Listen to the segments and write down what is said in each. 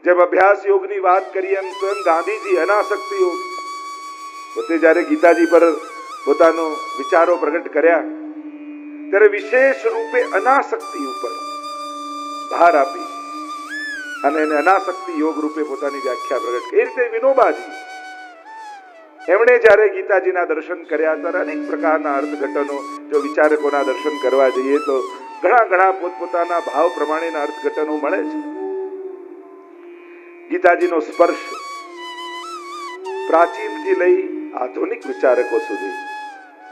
જેમ અભ્યાસ યોગની વાત કરી એમ સ્વયં ગાંધીજી અનાસક્તિ યોગ પોતે જ્યારે ગીતાજી પર પોતાનો વિચારો પ્રગટ કર્યા ત્યારે વિશેષ રૂપે અનાસક્તિ ઉપર ભાર આપી અને એને અનાસક્તિ યોગ રૂપે પોતાની વ્યાખ્યા પ્રગટ કરી. એ રીતે વિનોબાજી એમણે જ્યારે ગીતાજીના દર્શન કર્યા ત્યારે અનેક પ્રકારના અર્થઘટનો, જો વિચારકોના દર્શન કરવા જઈએ તો ઘણા પોતપોતાના ભાવ પ્રમાણેના અર્થઘટનો મળે છે. ગીતાજીનો સ્પર્શ પ્રાચીનથી લઈ આધુનિક વિચારકો સુધી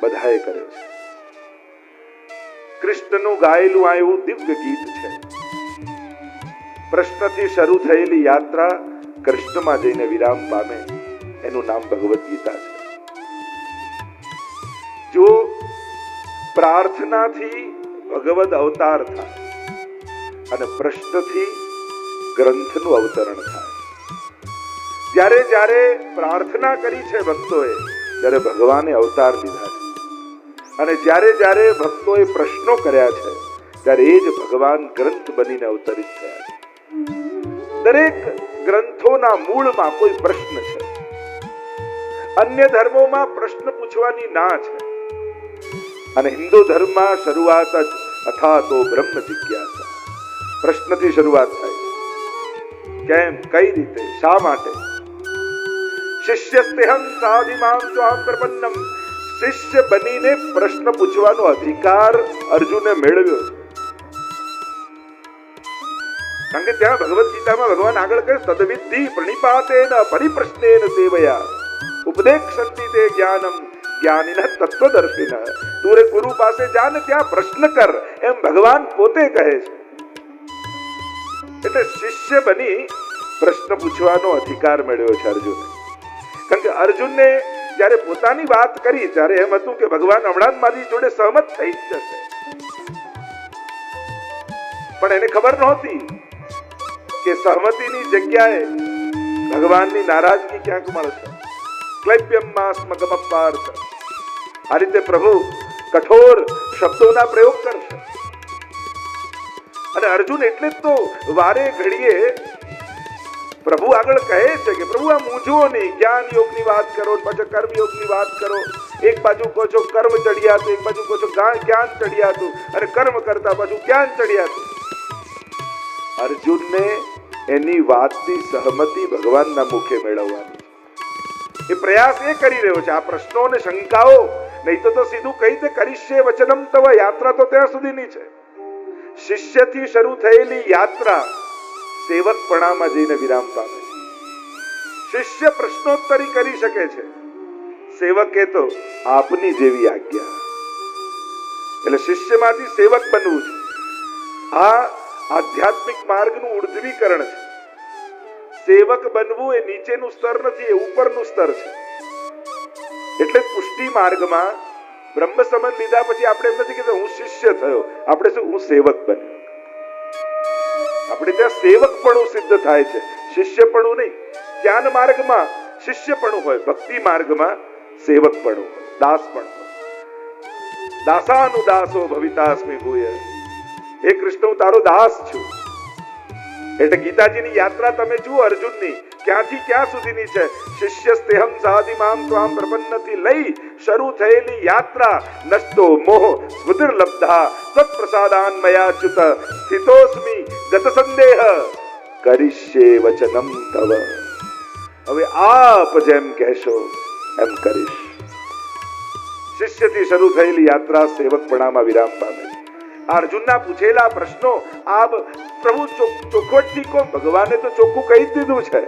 બધાએ કર્યો છે. કૃષ્ણનું ગાયેલું આ એવું દિવ્ય ગીત છે. પ્રશ્નથી શરૂ થયેલી યાત્રા કૃષ્ણમાં જઈને વિરામ પામે, એનું નામ ભગવદ ગીતા છે. જો પ્રાર્થનાથી ભગવદ અવતાર થાય અને પ્રશ્નથી ગ્રંથનું અવતરણ થાય. જ્યારે જ્યારે પ્રાર્થના કરી છે ભક્તોએ, ત્યારે ભગવાને અવતાર લીધા છે. અને જ્યારે જ્યારે ભક્તોએ પ્રશ્નો કર્યા છે, ત્યારે એ જ ભગવાન ગ્રંથ બનીને અવતરિત થયા છે. દરેક ગ્રંથોના મૂળમાં કોઈ પ્રશ્ન છે. અન્ય ધર્મોમાં પ્રશ્ન પૂછવાની ના છે અને હિન્દુ ધર્મમાં શરૂઆત જ અથાતો બ્રહ્મ જિજ્ઞાસા, પ્રશ્નથી શરૂઆત થાય છે. કેમ, કઈ રીતે, શા માટે? શિષ્યસ્તેહં સાધિમાં ત્વાં પ્રપન્નમ. શિષ્ય બનીને પ્રશ્ન પૂછવાનો અધિકાર અર્જુને મેળવ્યો છે. કારણ કે ત્યાં ભગવદ ગીતામાં ભગવાન આગળ કહે તદવિદ્ધિ પ્રણિપાતેન પરિપ્રશ્નેન સેવયા ઉપદેક્ષન્તિ તે જ્ઞાનમ જ્ઞાનિનઃ તત્વદર્શિનઃ. તું રે ગુરુ પાસે જા ને ત્યાં પ્રશ્ન કર, એમ ભગવાન પોતે કહે છે. એટલે શિષ્ય બની પ્રશ્ન પૂછવાનો અધિકાર મેળવ્યો છે અર્જુને. કારણ કે અર્જુનને જ્યારે પોતાની વાત કરી ત્યારે એમ હતું કે ભગવાન હમણાં જ મારી જોડે સહમત થઈ જ જશે, પણ એને ખબર નહોતી કે સહમતિની જગ્યાએ ભગવાનની નારાજગી ક્યાંક મળશે. ક્લૈપ્યમ માસ્મગમપાર્થ. આ રીતે પ્રભુ કઠોર શબ્દોના પ્રયોગ કરશે. અને અર્જુન એટલે જ તો વારે ઘડીએ પ્રભુ આગળ કહે છે કે પ્રભુ આ મૂંઝવો નહીં, જ્ઞાન યોગની વાત કરો, પછી કર્મ યોગની વાત કરો. એક બાજુ કહો છો કર્મ ચડિયાતું, એક બાજુ કહો છો જ્ઞાન ચડિયાતું, અને કર્મ કરતા પાછું જ્ઞાન ચડિયાતું. અર્જુનને એની વાતની સહમતિ ભગવાનના મુખે મેળવવાની એ પ્રયાસ એ કરી રહ્યો છે. આ પ્રશ્નો અને શંકાઓ નહીં તો સીધું કહી દે કરીશ્ય વચનમ તવ. યાત્રા તો ત્યાં સુધીની છે. શિષ્યથી શરૂ થયેલી યાત્રા સેવકપણામાં જઈને વિરામ પામે. શિષ્ય પ્રશ્નોત્તરી કરી શકે છે, સેવકે તો આપની જેવી આજ્ઞા. એટલે શિષ્યમાંથી સેવક બનવું છે. આ આધ્યાત્મિક માર્ગનું ઉર્ધ્વીકરણ છે. સેવક બનવું એ નીચેનું સ્તર નથી, એ ઉપરનું સ્તર છે. એટલે પુષ્ટિ માર્ગમાં બ્રહ્મ સંબંધ લીધા પછી આપણે એમ નથી કીધું હું શિષ્ય થયો, આપણે શું હું સેવક બન્યો. આપણે ત્યાં સેવકપણું સિદ્ધ થાય છે, શિષ્યપણું નહીં. જ્ઞાન માર્ગમાં શિષ્યપણું હોય, ભક્તિ માર્ગમાં સેવકપણું હોય, દાસપણું હોય. દાસાનુદાસો ભવિતાસ્મિ ભૂય. હે કૃષ્ણ, હું તારો દાસ છું. એટલે ગીતાજીની યાત્રા તમે જુઓ અર્જુનની, ક્યાંથી ક્યાં સુધીની છે. શિષ્યસ્તેહં સાધિમાં ત્વાં પ્રપન્નથી લઈ શરૂ થયેલી યાત્રા નષ્ટો મોહ સ્મૃતિર્લબ્ધા તત્પ્રસાદાન મયાચ્યુત સ્થિતોસ્મિ ગત સંદેહ કરીશ્યે વચનમ તવ. હવે આપ જેમ કહેશો એમ કરીશ. શિષ્યથી શરૂ થયેલી યાત્રા સેવકપણામાં વિરામ પામે. અર્જુનના પૂછેલા પ્રશ્નો આપ પ્રભુ ચોખવટથી કો, ભગવાને તો ચોખ્ખું કહી દીધું છે.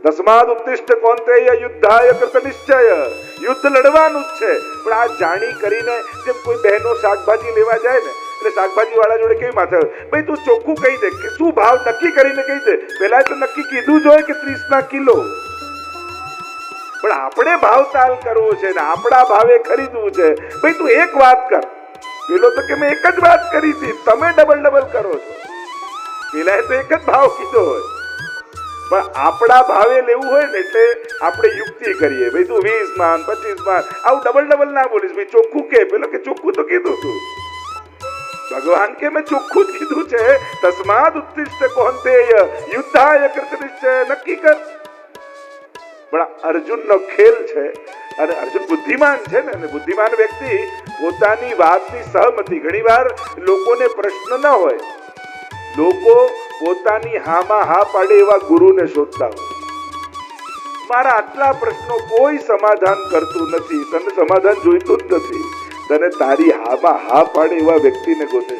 તસ્માદ ઉત્તિષ્ઠ કૌંતેય યુદ્ધાય કૃત નિશ્ચય. યુદ્ધ લડવાનું જ છે. પણ આ જાણી કરીને જેમ કોઈ બહેનો શાકભાજી લેવા જાય ને, એટલે શાકભાજી વાળા જોડે કેવી માથે ભાઈ તું ચોખ્ખું કહી દે કે શું ભાવ નક્કી કરીને કહી દે. પેલા તો નક્કી કીધું જ હોય કે 30 કિલો. પણ આપણે ભાવતાલ કરવો છે ને આપણા ભાવે ખરીદવું છે. ભાઈ તું એક વાત કર. પેલો તો કે મેં એક જ વાત કરી હતી, તમે ડબલ કરો છો. પેલા તો એક જ ભાવ કીધો હોય, પણ આપણા ભાવે લેવું હોય ને એટલે આપણે યુક્તિ કરીએ. ભાઈ તું 20 માં 25 માં આવું ડબલ ના બોલીશ. ભાઈ ચોખ્ખું કે, પેલો કે ચોખ્ખું તો કીધું તું. ભગવાન કે મેં ચોખ્ખું જ કીધું છે, તસ્માદ ઉત્તિષ્ઠ કૌંતેય યુદ્ધાય કૃત નિશ્ચય, નક્કી કર. પણ અર્જુનનો ખેલ છે, અને અર્જુન બુદ્ધિમાન છે ને, અને બુદ્ધિમાન વ્યક્તિ પોતાની વાતની સહમતિ, ઘણીવાર લોકોને પ્રશ્ન ન હોય, લોકો પોતાની હામાં હા પાડે એવા ગુરુને શોધતા હોય. મારા આટલા પ્રશ્નો કોઈ સમાધાન કરતું નથી, તને સમાધાન જોઈતું જ નથી, તને તારી હામાં હા પાડે એવા વ્યક્તિને ગોતે.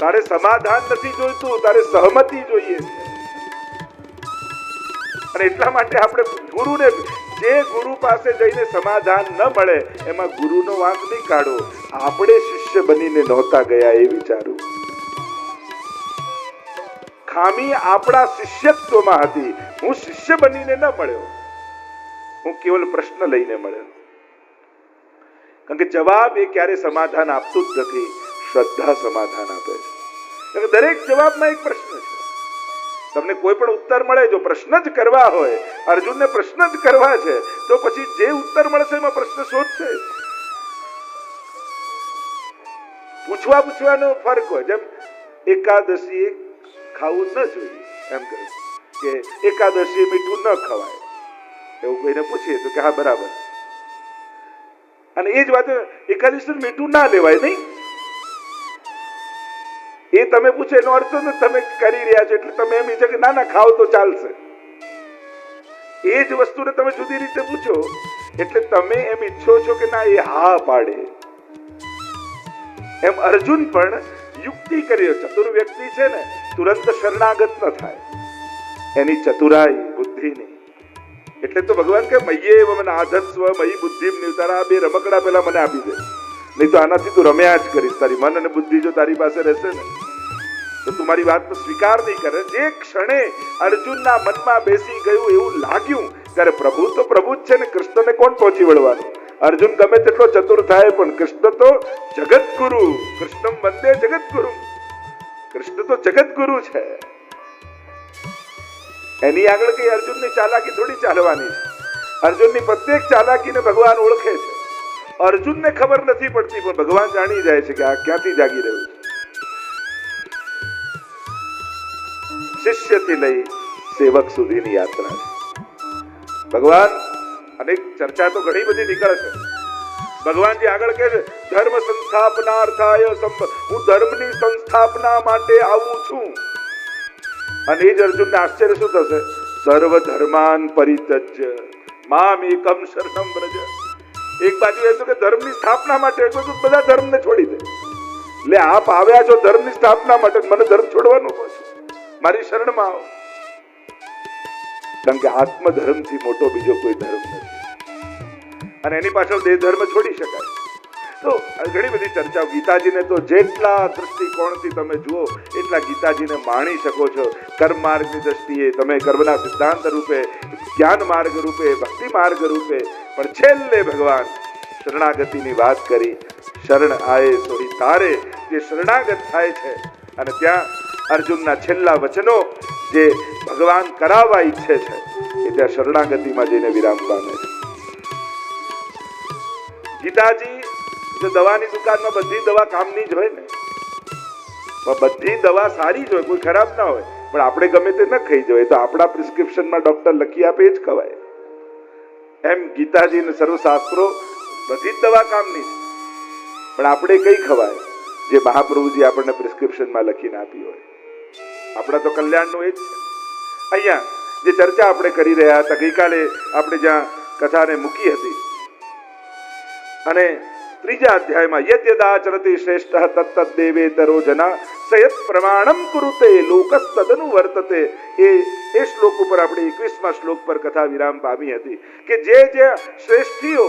તારે સમાધાન નથી જોઈતું, તારે સહમતિ જોઈએ. અને એટલા માટે આપણે ગુરુને, જે ગુરુ પાસે જઈને સમાધાન ન મળે એમાં ગુરુનો વાંક નહીં કાઢો. આપણે શિષ્ય બનીને નહોતા ગયા એ વિચારો. ખામી આપણા શિષ્યત્વમાં હતી. હું શિષ્ય બનીને ન મળ્યો, હું કેવલ પ્રશ્ન લઈને મળ્યો. કારણ કે જવાબ એ ક્યારે સમાધાન આપતું જ નથી, શ્રદ્ધા સમાધાન આપે છે. દરેક જવાબમાં એક પ્રશ્ન છે. તમને કોઈ પણ ઉત્તર મળે, જો પ્રશ્ન જ કરવા હોય, અર્જુનને પ્રશ્ન જ કરવા છે, તો પછી જે ઉત્તર મળશે એમાં પ્રશ્ન શોધશે. પૂછવાનો ફરક હોય. જેમ એકાદશી ખાવું ન જોઈએ, એમ કહ્યું કે એકાદશી મીઠું ન ખવાય, એવું કોઈને પૂછીએ તો કે હા બરાબર. અને એ જ વાત એકાદશી મીઠું ના લેવાય નહીં, એ તમે પૂછો એનો અર્થ ને તમે કરી રહ્યા છો એટલે તમે એમ ઈચ્છો કે ના ના ખાવ તો ચાલશે. એ જ વસ્તુને તમે જુદી રીતે પૂછો એટલે તમે એમ ઈચ્છો છો કે ના એ હા પાડે. એમ અર્જુન પણ યુક્તિ કર્યો. ચતુર વ્યક્તિ છે ને તુરંત શરણાગત ન થાય, એની ચતુરાઈ બુદ્ધિની. એટલે તો ભગવાન કે મય્યે મને આધત્સ્વ મયી બુદ્ધિ તારા બે રમકડા પેલા મને આપી દે, નહીં તો આનાથી તું રમ્યા જ કરીશ. તારી મન અને બુદ્ધિ જો તારી પાસે રહેશે ને તો તું મારી વાત સ્વીકાર નહીં કરે. જે ક્ષણે અર્જુનના મનમાં બેસી ગયું એવું લાગ્યું ત્યારે પ્રભુ તો પ્રભુ જ છે ને, કૃષ્ણને કોણ પહોંચી વળવાનું. અર્જુન ગમે તેટલો ચતુર થાય પણ કૃષ્ણ તો જગતગુરુ, કૃષ્ણમ વંદે જગતગુરુ, કૃષ્ણ તો જગતગુરુ છે. એની આગળ કઈ અર્જુનની ચાલાકી થોડી ચાલવાની છે. અર્જુનની પ્રત્યેક ચાલાકીને ભગવાન ઓળખે છે. અર્જુનને ખબર નથી પડતી પણ ભગવાન જાણી જાય છે કે આ ક્યાંથી જાગી રહ્યું છે. શિષ્યથી લઈ સેવક સુધીની યાત્રા છે. ભગવાન અનેક ચર્ચા તો ઘણી બધી નીકળે છે. ભગવાન જે આગળ કહે છે ધર્મ સંસ્થાપનાર્થાય હું ધર્મની સંસ્થાપના માટે આવું છું. અને એ જ અર્જુનને આશ્ચર્ય શું થશે? સર્વ ધર્માન પરિત્યજ્ય મામ એકમ શરણમ વ્રજ. એક બાજુ એમ કે ધર્મની સ્થાપના માટે, એક બાજુ બધા ધર્મને છોડી દે. એટલે આપ આવ્યા છો ધર્મની સ્થાપના માટે, મને ધર્મ છોડવાનો છે, મારી શરણમાં આવો. કારણ કે આત્મધર્મથી મોટો બીજો કોઈ ધર્મ નથી, અને એની પાછળ દેહ ધર્મ છોડી શકાય. તો ઘણી બધી ચર્ચાઓ. ગીતાજીને તો જેટલા દ્રષ્ટિકોણથી તમે જુઓ એટલા ગીતાજીને માણી શકો છો. કર્મ માર્ગની દ્રષ્ટિએ તમે કર્મના સિદ્ધાંત રૂપે, જ્ઞાન માર્ગ રૂપે, ભક્તિ માર્ગ રૂપે, પણ છેલ્લે ભગવાન શરણાગતિની વાત કરી. શરણ આયે સોરી તારે, જે શરણાગત થાય છે. અને ત્યાં અર્જુનના છેલ્લા વચનો જે ભગવાન કરાવવા ઈચ્છે છે એ ત્યાં શરણાગતિમાં જઈને વિરામ પામે છે. ગીતાજી જો દવાની દુકાનમાં બધી દવા કામની જ હોય ને, બધી દવા સારી જ હોય, કોઈ ખરાબ ના હોય, પણ આપણે ગમે તે ન ખાઈ જવાય તો આપણા પ્રિસ્ક્રિપ્શનમાં ડોક્ટર લખી આપે એ જ ખવાય. એમ ગીતાજી ને સર્વશાસ્ત્રો બધી જ દવા કામની છે, પણ આપણે કઈ ખવાય જે મહાપ્રભુજી આપણને પ્રિસ્ક્રિપ્શનમાં લખીને આપી હોય. આપણા તો કલ્યાણનું એ જ છે. અહીંયા જે ચર્ચા આપણે કરી રહ્યા હતા ગઈકાલે, આપણે જ્યાં કથાને મૂકી હતી, અને ત્રીજા અધ્યાયમાં યદ્યદાચરતિ શ્રેષ્ઠ તત્તદ દેવેતરો જના સયત પ્રમાણમ કુરુતે લોકસ્તદનુ વર્તતે. એ શ્લોક ઉપર આપણે 21મા શ્લોક પર કથા વિરામ પામી હતી કે જે શ્રેષ્ઠીઓ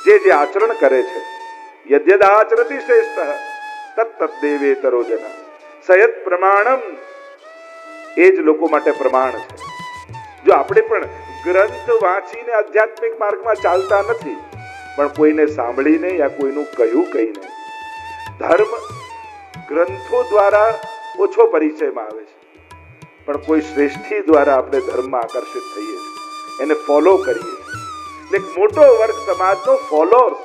જે આચરણ કરે છે, યદ્યદાચરતિ શ્રેષ્ઠ તત્તદ દેવેતરો જના સયત પ્રમાણમ, એ જ લોકો માટે પ્રમાણ છે. જો આપણે પણ ગ્રંથ વાંચીને આધ્યાત્મિક માર્ગમાં ચાલતા નથી, પણ કોઈને સાંભળીને યા કોઈનું કહ્યું કહીને, ધર્મ ગ્રંથો દ્વારા ઓછો પરિચયમાં આવે છે, પણ કોઈ શ્રેષ્ઠી દ્વારા આપણે ધર્મમાં આકર્ષિત થઈએ છીએ, એને ફોલો કરીએ છીએ. એક મોટો વર્ગ સમાજનો ફોલોઅર્સ.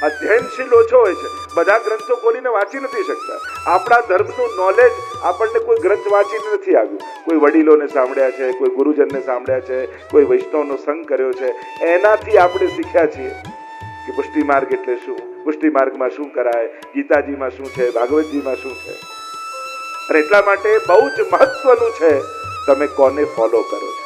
અધ્યયનશીલ ઓછો હોય છે, બધા ગ્રંથો ખોલીને વાંચી નથી શકતા. આપણા ધર્મનું નોલેજ આપણને કોઈ ગ્રંથ વાંચીને નથી આવ્યું. કોઈ વડીલોને સાંભળ્યા છે, કોઈ ગુરુજનને સાંભળ્યા છે, કોઈ વૈષ્ણવનો સંગ કર્યો છે, એનાથી આપણે શીખ્યા છીએ કે પુષ્ટિ માર્ગ એટલે શું, પુષ્ટિ માર્ગમાં શું કરાય, ગીતાજીમાં શું છે, ભાગવતજીમાં શું છે. અને એટલા માટે બહુ જ મહત્વનું છે તમે કોને ફોલો કરો છો.